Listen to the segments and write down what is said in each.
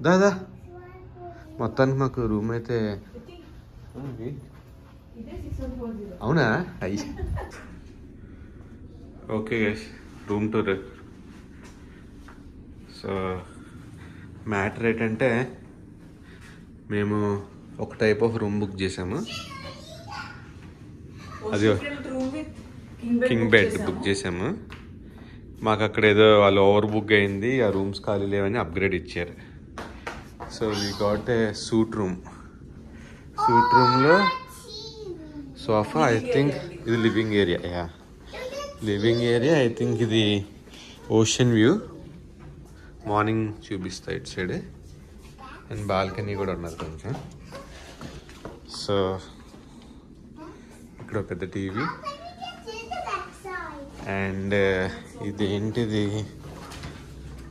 దాదా మొత్తానికి మాకు రూమ్ అయితే అవునా అయ్యి okay guys room tour. So matter ఏంటంటే మేము ఒక టైప్ ఆఫ్ రూమ్ బుక్ చేసాము, అది కింగ్ బెడ్ బుక్ చేసాము. మాకు అక్కడ ఏదో వాళ్ళు ఓవర్ బుక్ అయింది, ఆ రూమ్స్ ఖాళీ లేవని అప్గ్రేడ్ ఇచ్చారు. So we got a suit రూమ్లో సోఫా, ఐ థింక్ ఇది లివింగ్ ఏరియా, ఐ థింక్ ఇది ఓషన్ వ్యూ, మార్నింగ్ చూపిస్తా ఇటు సైడ్, అండ్ బాల్కనీ కూడా ఉన్నది కొంచెం. సో ఇక్కడ పెద్ద టీవీ, అండ్ ఇదేంటిది,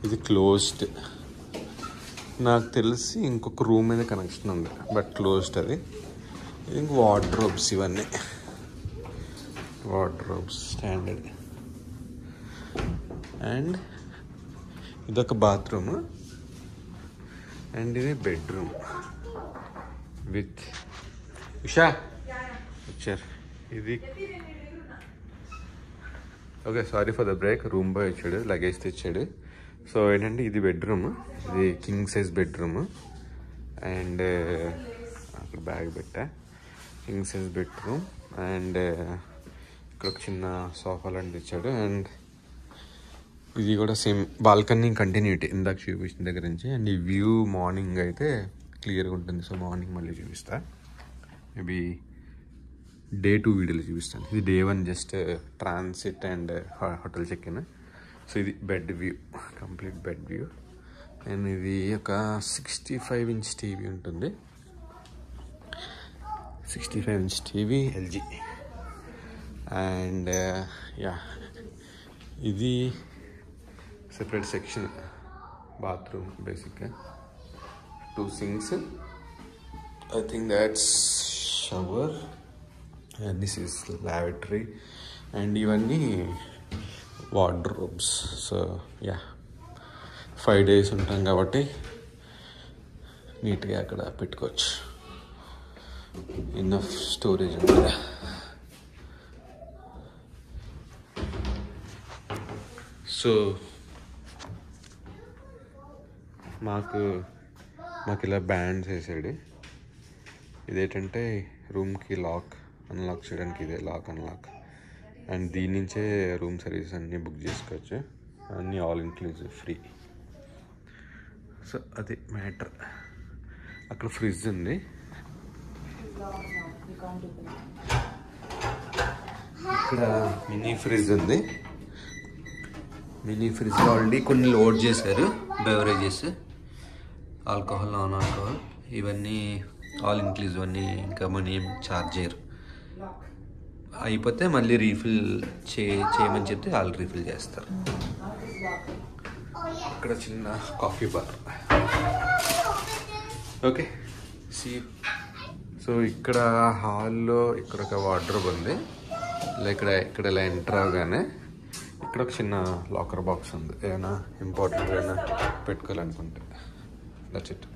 ఇది క్లోజ్డ్, నాకు తెలిసి ఇంకొక రూమ్ మీద కనెక్షన్ ఉంది బట్ క్లోజ్డ్. అది ఇంక వార్డ్రోబ్స్, ఇవన్నీ వార్డ్రోబ్స్ స్టాండర్డ్. అండ్ ఇదొక బాత్రూమ్, అండ్ ఇది బెడ్రూమ్ విత్ ఉషా వచ్చారు. ఇది okay, sorry for the break, room boy వచ్చాడు, లగేజ్ తెచ్చాడు. సో ఏంటంటే ఇది బెడ్రూమ్, ఇది కింగ్ సైజ్ బెడ్రూమ్, అండ్ అక్కడ బ్యాగ్ పెట్టా, కింగ్ సైజ్ బెడ్రూమ్. అండ్ ఇక్కడ ఒక చిన్న సోఫా లాంటిది ఇచ్చాడు, అండ్ ఇది కూడా సేమ్ బాల్కనీ కంటిన్యూటీ ఇందాక చూపించిన దగ్గర నుంచి. అండ్ ఈ వ్యూ మార్నింగ్ అయితే క్లియర్గా ఉంటుంది, సో మార్నింగ్ మళ్ళీ చూపిస్తా, మేబీ డే 2 వీడియోలో చూపిస్తాను. ఇది day 1 just transit and hotel check in. So ఇది bed view, complete bed view. And ఇది ఒక 65 ఇంచ్ టీవీ ఉంటుంది, 65 inch TV LG. And yeah, ఇది సెపరేట్ సెక్షన్ బాత్రూమ్, బేసిక్గా 2 sinks, I think that's shower, and this is lavatory, and ఇవన్నీ wardrobes. So yeah, 5 days ఉంటాం కాబట్టి నీట్గా అక్కడ పెట్టుకోవచ్చు, ఇన్నఫ్ స్టోరేజ్ ఉంటుంది. సో మాకు ఇలా బ్యాండ్స్ వేసాడు. ఇదేంటంటే రూమ్కి లాక్ అన్లాక్ చేయడానికి, ఇదే లాక్ అన్లాక్. అండ్ దీని నుంచే రూమ్ సర్వీస్ అన్నీ బుక్ చేసుకోవచ్చు, అన్నీ ఆల్ ఇంక్లూజివ్ ఫ్రీ. సో అది మ్యాటర్. అక్కడ ఫ్రిడ్జ్ ఉంది, ఇక్కడ మినీ ఫ్రిడ్జ్ ఉంది. మినీ ఫ్రిడ్జ్ ఆల్రెడీ కొన్ని లోడ్ చేశారు, బెవరేజెస్, ఆల్కహాల్, నాన్ ఆల్కహాల్, ఇవన్నీ ఆల్ ఇంక్లూజివ్ అన్నీ, ఇంకా మనీ ఏం ఛార్జ్ చేయరు. అయిపోతే మళ్ళీ రీఫిల్ చేయమని చెప్తే వాళ్ళు రీఫిల్ చేస్తారు. ఇక్కడ చిన్న coffee bar. Okay, see. So ఇక్కడ హాల్లో ఇక్కడ ఒక వార్డ్రోబ్ ఉంది, ఇక్కడ ఇలా ఎంటర్ అవగానే ఇక్కడ ఒక చిన్న లాకర్ బాక్స్ ఉంది, ఏమైనా ఇంపార్టెంట్ ఏమైనా పెట్టుకోవాలనుకుంటే. That's it.